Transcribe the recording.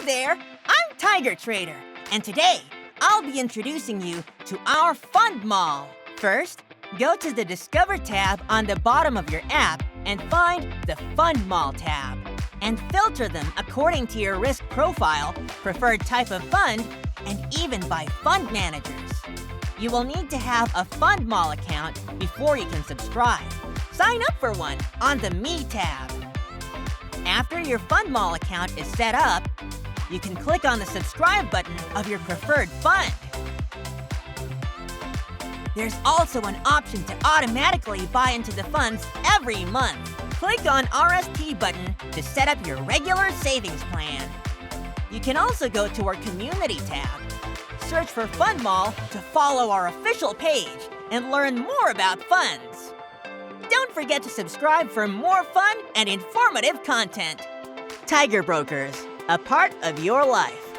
Hi there, I'm Tiger Trader, and today I'll be introducing you to our Fund Mall. First, go to the Discover tab on the bottom of your app and find the Fund Mall tab. And filter them according to your risk profile, preferred type of fund, and even by fund managers. You will need to have a Fund Mall account before you can subscribe. Sign up for one on the Me tab. After your Fund Mall account is set up, you can click on the subscribe button of your preferred fund. There's also an option to automatically buy into the funds every month. Click on RSP button to set up your regular savings plan. You can also go to our Community tab. Search for Fund Mall to follow our official page and learn more about funds. Don't forget to subscribe for more fun and informative content. Tiger Brokers, a part of your life.